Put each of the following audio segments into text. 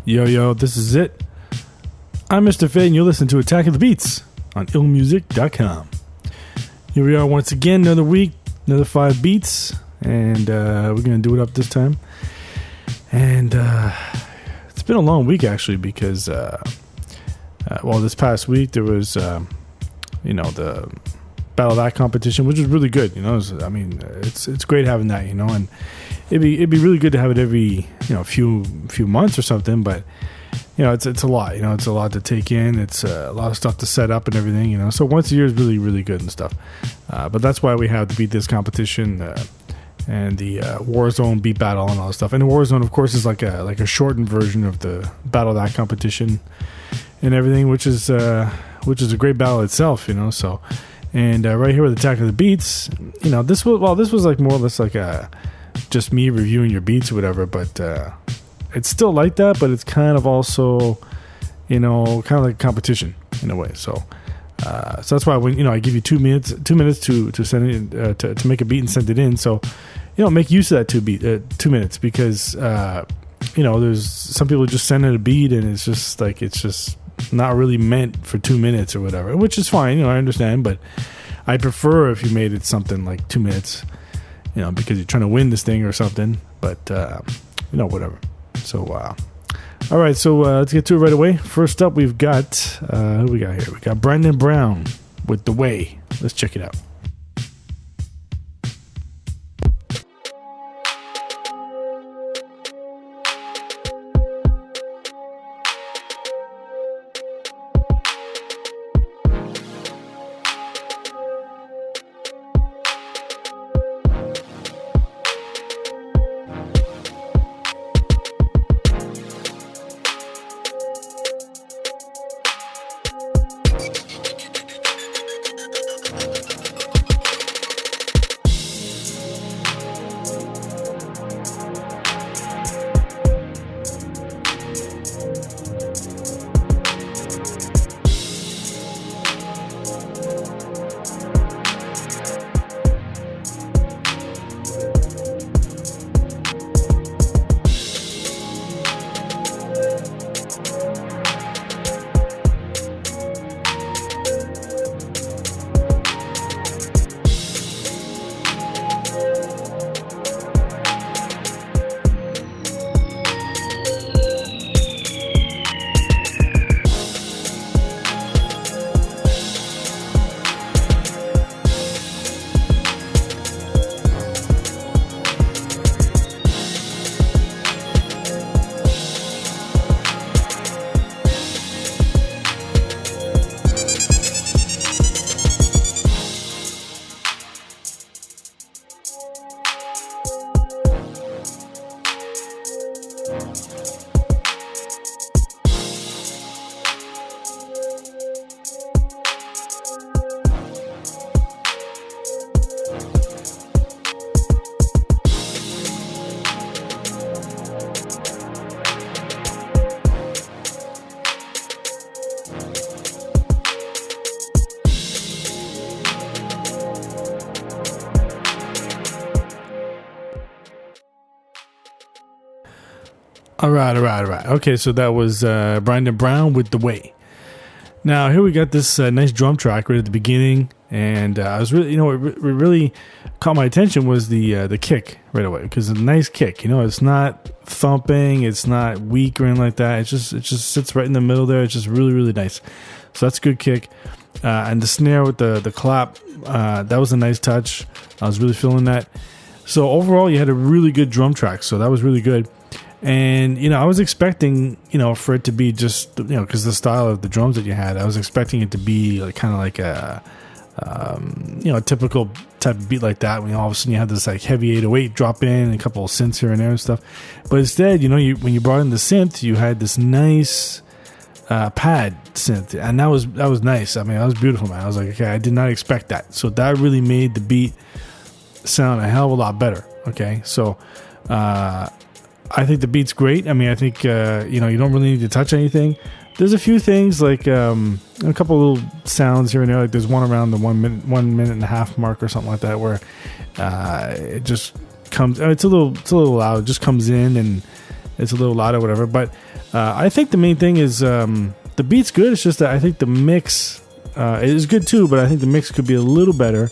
Yo, this is it. I'm Mr. Fade, and you're listening to Attack of the Beats on IllMuzik.com. Here we are once again, another week, another 5 beats, and we're going to do it up this time. And it's been a long week, actually, because, this past week there was, the Battle That competition, which was really good. It's great having that, and it'd be really good to have it every few months or something. But it's a lot. It's a lot to take in. It's a lot of stuff to set up and everything. So once a year is really good and stuff. But that's why we have the Beat This competition and the Warzone beat battle and all that stuff. And the Warzone, of course, is like a shortened version of the Battle That competition and everything, which is a great battle itself. So. And right here with Attack of the Beats, this was like more or less like just me reviewing your beats or whatever, but it's still like that, but it's kind of also, kind of like a competition in a way. So that's why when I give you 2 minutes to send it to make a beat and send it in. So make use of that 2 minutes because there's some people just send in a beat and it's just not really meant for 2 minutes or whatever, which is fine. I understand, but I prefer if you made it something like 2 minutes, because you're trying to win this thing or something, but whatever. So all right, so let's get to it right away. First up, we've got who we got here? We got Brandon Brown with The Way. Let's check it out. All right. Okay, so that was Brandon Brown with The Way. Now, here we got this nice drum track right at the beginning, and I was really, what really caught my attention was the kick right away, because it's a nice kick. It's not thumping, it's not weak or anything like that. It just sits right in the middle there. It's just really nice. So that's a good kick. And the snare with the clap, that was a nice touch. I was really feeling that. So overall, you had a really good drum track. So that was really good. And, I was expecting, for it to be just, because the style of the drums that you had, I was expecting it to be kind of like a typical type of beat like that. When all of a sudden you have this like heavy 808 drop in and a couple of synths here and there and stuff. But instead, when you brought in the synth, you had this nice pad synth. And that was nice. I mean, that was beautiful, man. I was like, okay, I did not expect that. So that really made the beat sound a hell of a lot better. Okay. So, I think the beat's great. I mean, I think, you don't really need to touch anything. There's a few things like a couple little sounds here and there. Like there's one around the 1 minute and a half mark or something like that where it just comes. It's a little loud. It just comes in and it's a little loud or whatever. But I think the main thing is the beat's good. It's just that I think the mix is good too, but I think the mix could be a little better.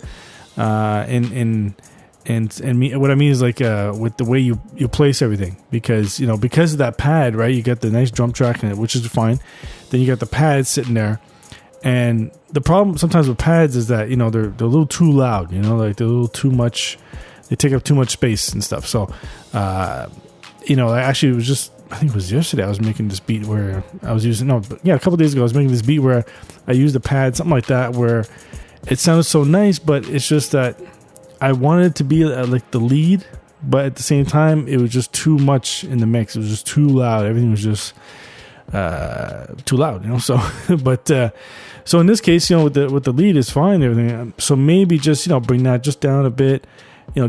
What I mean is like with the way you place everything, because because of that pad, right? You got the nice drum track in it, which is fine. Then you got the pads sitting there, and the problem sometimes with pads is that they're a little too loud. Like they're a little too much. They take up too much space and stuff. So, actually, it was just, I think it was yesterday I was making this beat where I was using a couple days ago I was making this beat where I used a pad, something like that, where it sounded so nice, but it's just that I wanted it to be like the lead, but at the same time, it was just too much in the mix. It was just too loud. Everything was just too loud, So, but so in this case, with the lead is fine, everything. So maybe just bring that just down a bit,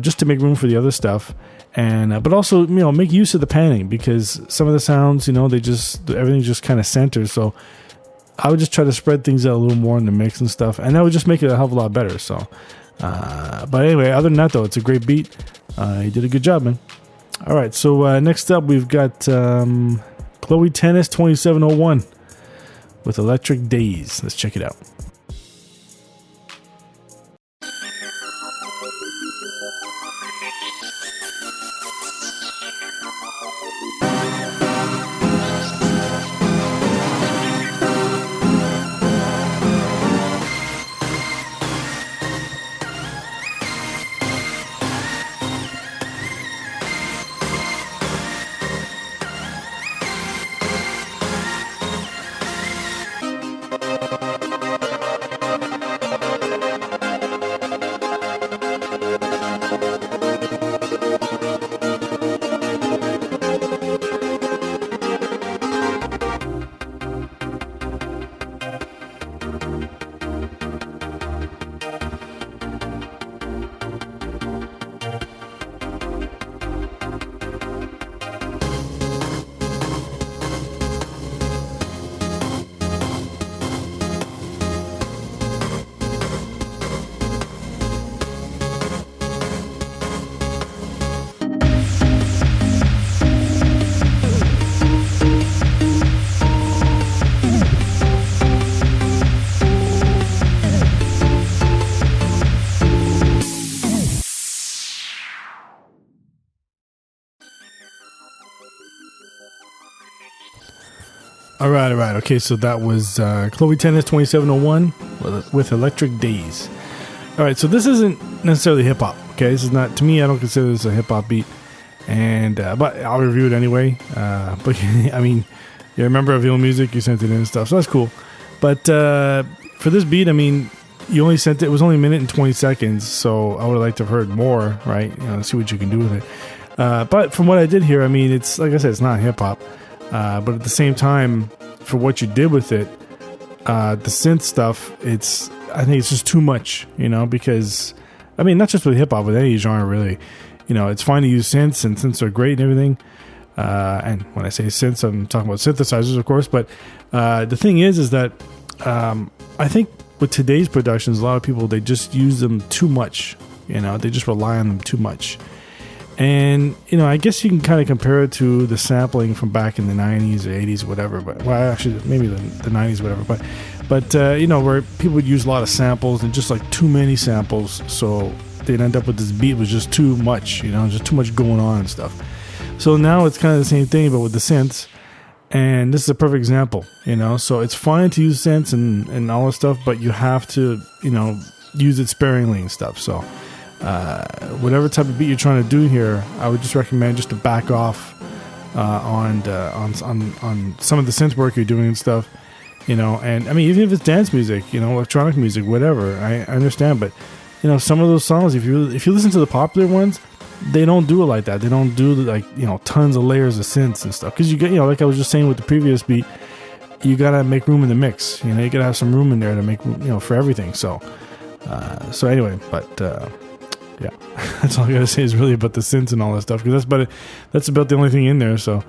just to make room for the other stuff, and but also make use of the panning, because some of the sounds, everything just kind of centers. So I would just try to spread things out a little more in the mix and stuff, and that would just make it a hell of a lot better. So. But anyway, other than that though, it's a great beat. You did a good job, man. All right, so next up we've got Chloe Tennis 2701 with Electric Days. Let's check it out. All right. Okay, so that was Chloe Tennis 2701 with Electric Days. All right, so this isn't necessarily hip hop. Okay, this is not, to me, I don't consider this a hip hop beat, and but I'll review it anyway. But I mean, you're a member of IllMuzik, you sent it in and stuff, so that's cool. But for this beat, I mean, you only sent it. It was only a minute and 20 seconds, so I would have liked to have heard more, right? See what you can do with it. But from what I did here, I mean, it's like I said, it's not hip hop. But at the same time, for what you did with it, the synth stuff, I think it's just too much, because, I mean, not just with hip hop, with any genre really, it's fine to use synths, and synths are great and everything. And when I say synths, I'm talking about synthesizers, of course. But the thing is that I think with today's productions, a lot of people, they just use them too much, they just rely on them too much. And, I guess you can kind of compare it to the sampling from back in the 90s or 80s, whatever. But, well, actually, maybe the 90s, whatever. But where people would use a lot of samples and just like too many samples. So they'd end up with this beat was just too much, just too much going on and stuff. So now it's kind of the same thing, but with the synths. And this is a perfect example, So it's fine to use synths and all this stuff, but you have to, use it sparingly and stuff. So... whatever type of beat you're trying to do here, I would just recommend just to back off on some of the synth work you're doing and stuff, And I mean, even if it's dance music, electronic music, whatever, I understand. But some of those songs, if you listen to the popular ones, they don't do it like that. They don't do tons of layers of synths and stuff, because you get like I was just saying with the previous beat, you gotta make room in the mix. You gotta have some room in there to make for everything. So anyway, but. Yeah, that's all I gotta say is really about the synths and all that stuff, because that's about the only thing in there. So,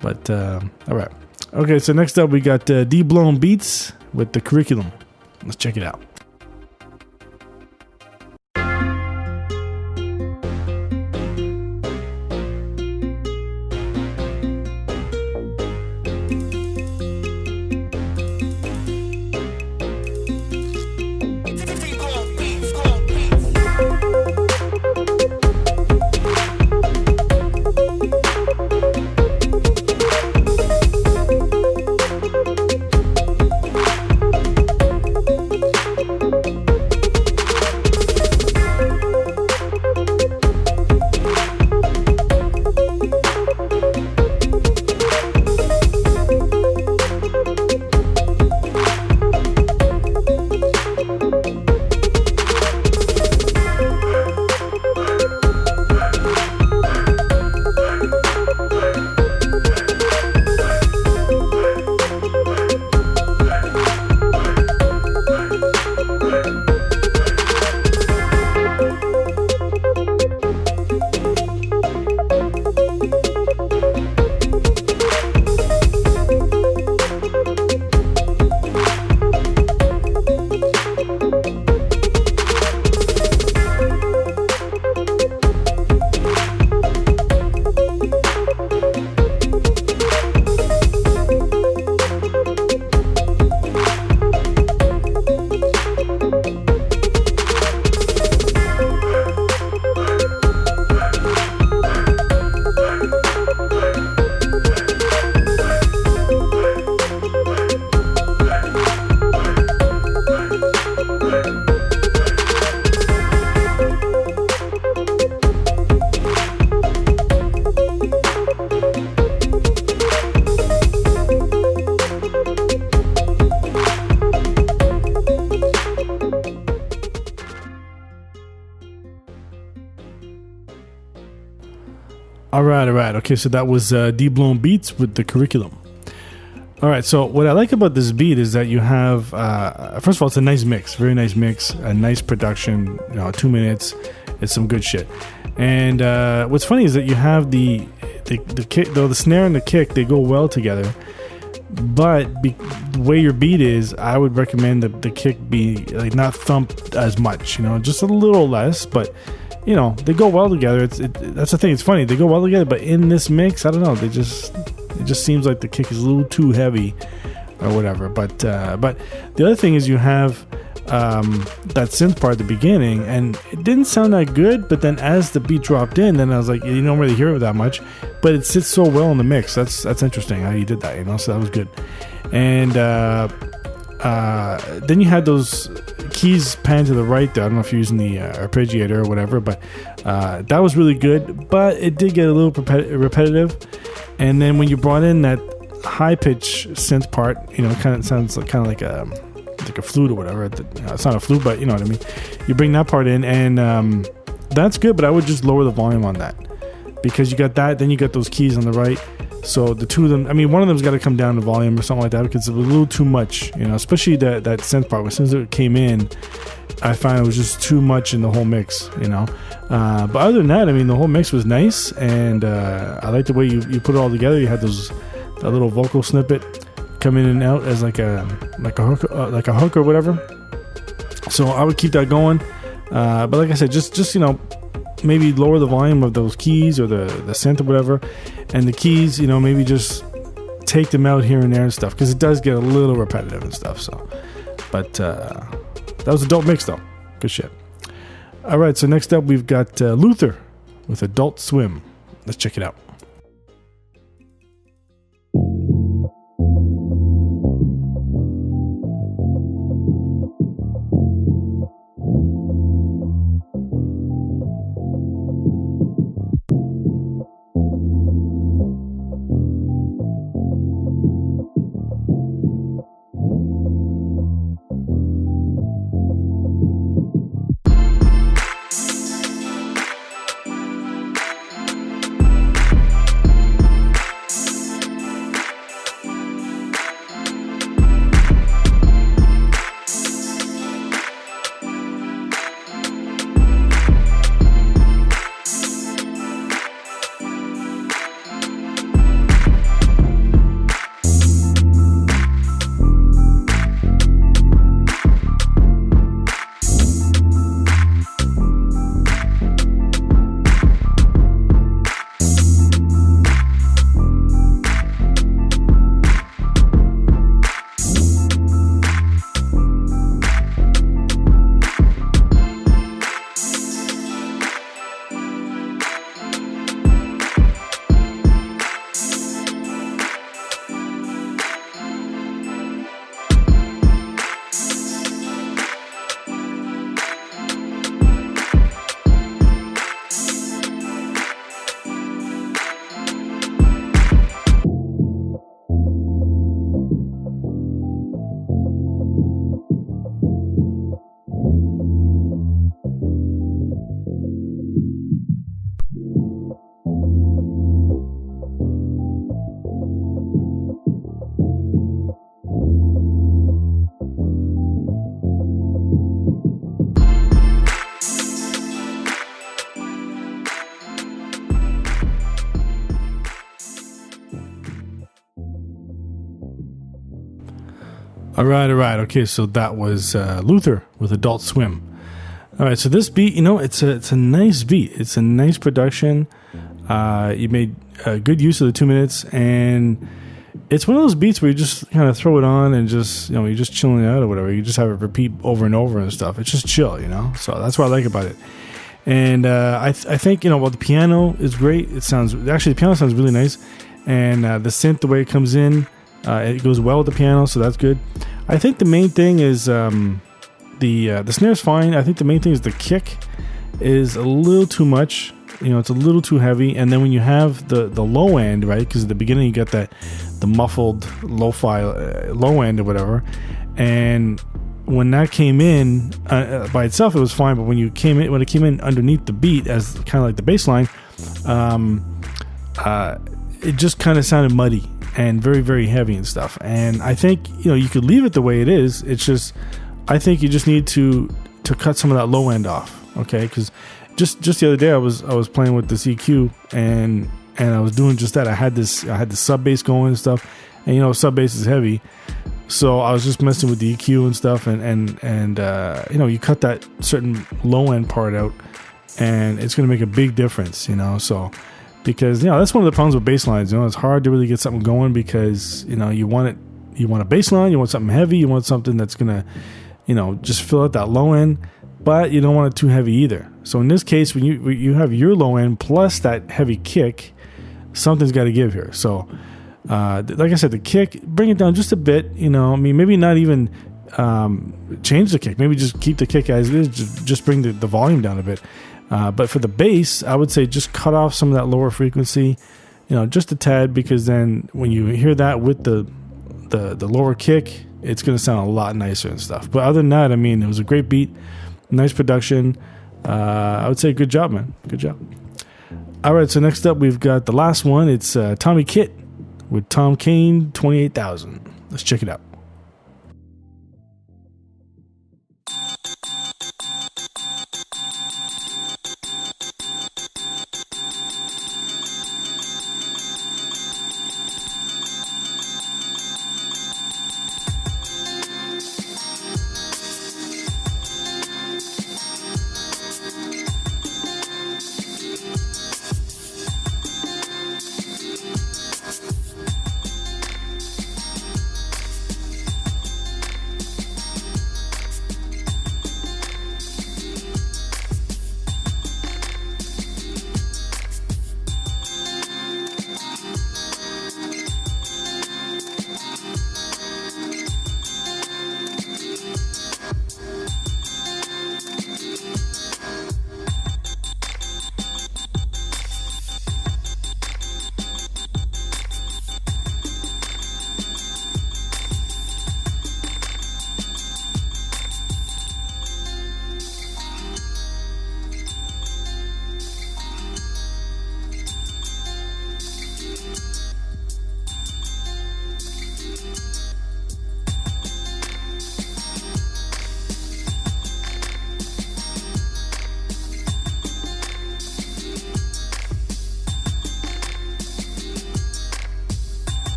but all right, okay. So next up we got D Blown Beats with The Curriculum. Let's check it out. All right. Okay, so that was D Blown Beats with the Curriculum. All right, so what I like about this beat is that you have, first of all, it's a nice mix, very nice mix, a nice production, 2 minutes, it's some good shit. And what's funny is that you have the kick, though the snare and the kick, they go well together. But the way your beat is, I would recommend the kick be like not thumped as much, just a little less. But they go well together. That's the thing. It's funny, they go well together. But in this mix, I don't know. It just seems like the kick is a little too heavy or whatever. But the other thing is you have that synth part at the beginning, and it didn't sound that good. But then as the beat dropped in, then I was like, you don't really hear it that much, but it sits so well in the mix. That's interesting how you did that, so that was good. And then you had those keys pan to the right there. I don't know if you're using the arpeggiator or whatever, but that was really good, but it did get a little repetitive. And then when you brought in that high pitch synth part, it kind of sounds like like a flute or whatever. It's not a flute, but you know what I mean. You bring that part in, and that's good. But I would just lower the volume on that, because you got that. Then you got those keys on the right. So the two of them, one of them's got to come down the volume or something like that, because it was a little too much. Especially that synth part. As soon as it came in, I found it was just too much in the whole mix. But other than that, the whole mix was nice, and I like the way you put it all together. You had that little vocal snippet come in and out as like a hook or whatever. So I would keep that going. But like I said, just maybe lower the volume of those keys or the synth or whatever, and the keys, maybe just take them out here and there and stuff, because it does get a little repetitive and stuff. So, but that was a dope mix though. Good shit. All right, so next up we've got Luther with Adult Swim. Let's check it out. All right. Okay, so that was Luther with Adult Swim. All right, so this beat, it's a nice beat. It's a nice production. You made good use of the 2 minutes, and it's one of those beats where you just kind of throw it on and just, you're just chilling out or whatever. You just have it repeat over and over and stuff. It's just chill, So that's what I like about it. And I think, the piano is great. The piano sounds really nice. And the synth, the way it comes in, it goes well with the piano, so that's good. I think the main thing is the snare's fine. I think the main thing is the kick is a little too much. It's a little too heavy. And then when you have the low end, right? Because at the beginning you got the muffled lo-fi low end or whatever. And when that came in by itself, it was fine. But when it came in underneath the beat as kind of like the bass line, it just kind of sounded muddy and very, very heavy and stuff. And I think, you could leave it the way it is. It's just, I think you just need to cut some of that low end off. Okay. Cause just the other day I was playing with this EQ and I was doing just that. I had the sub bass going and stuff, and sub bass is heavy. So I was just messing with the EQ and stuff, and you cut that certain low end part out, and it's going to make a big difference, So because that's one of the problems with bass lines. It's hard to really get something going because you want a bass line, you want something heavy, you want something that's going to just fill out that low end, but you don't want it too heavy either. So in this case, when you have your low end plus that heavy kick, something's got to give here. So. Like I said, the kick, bring it down just a bit, maybe not even change the kick. Maybe just keep the kick as it is, just bring the volume down a bit. But for the bass, I would say just cut off some of that lower frequency, just a tad, because then when you hear that with the lower kick, it's going to sound a lot nicer and stuff. But other than that, it was a great beat, nice production. I would say good job, man. Good job. All right, so next up, we've got the last one. It's Tommy Kitt with Tom Kane, 28,000. Let's check it out.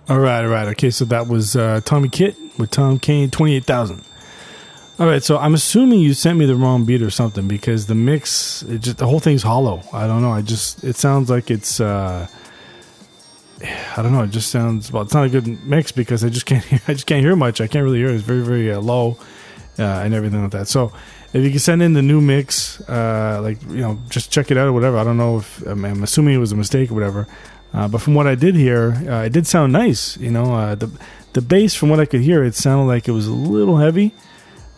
All right. Okay, so that was Tommy Kitt with Tom Kane, 28,000. All right, so I'm assuming you sent me the wrong beat or something because the mix, the whole thing's hollow. I don't know. It sounds like it's, I don't know. It just sounds, well, it's not a good mix because I just can't hear much. I can't really hear it. It's very, very low and everything like that. So if you can send in the new mix, just check it out or whatever. I don't know if, I'm assuming it was a mistake or whatever. But from what I did hear, it did sound nice. The bass, from what I could hear, it sounded like it was a little heavy.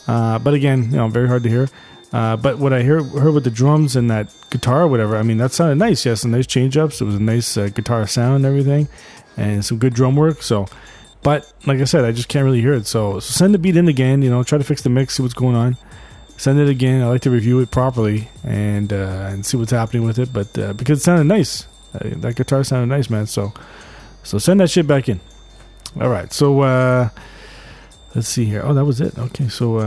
But again, very hard to hear. But what I heard with the drums and that guitar or whatever, that sounded nice. Yes, some nice change ups. It was a nice guitar sound and everything, and some good drum work. So, but like I said, I just can't really hear it. So send the beat in again. Try to fix the mix, see what's going on. Send it again. I like to review it properly and see what's happening with it. But because it sounded nice. That guitar sounded nice, man. So send that shit back in. All right. So let's see here. Oh, that was it. Okay. So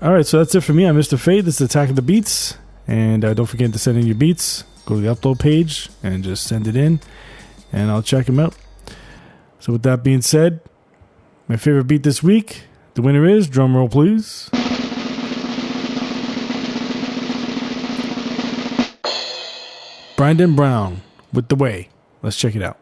all right. So that's it for me. I'm Mr. Fade. This is Attack of the Beats. And don't forget to send in your beats. Go to the upload page and just send it in, and I'll check them out. So with that being said, my favorite beat this week, the winner is, drum roll please, Brandon Brown with The Way. Let's check it out.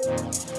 Bye.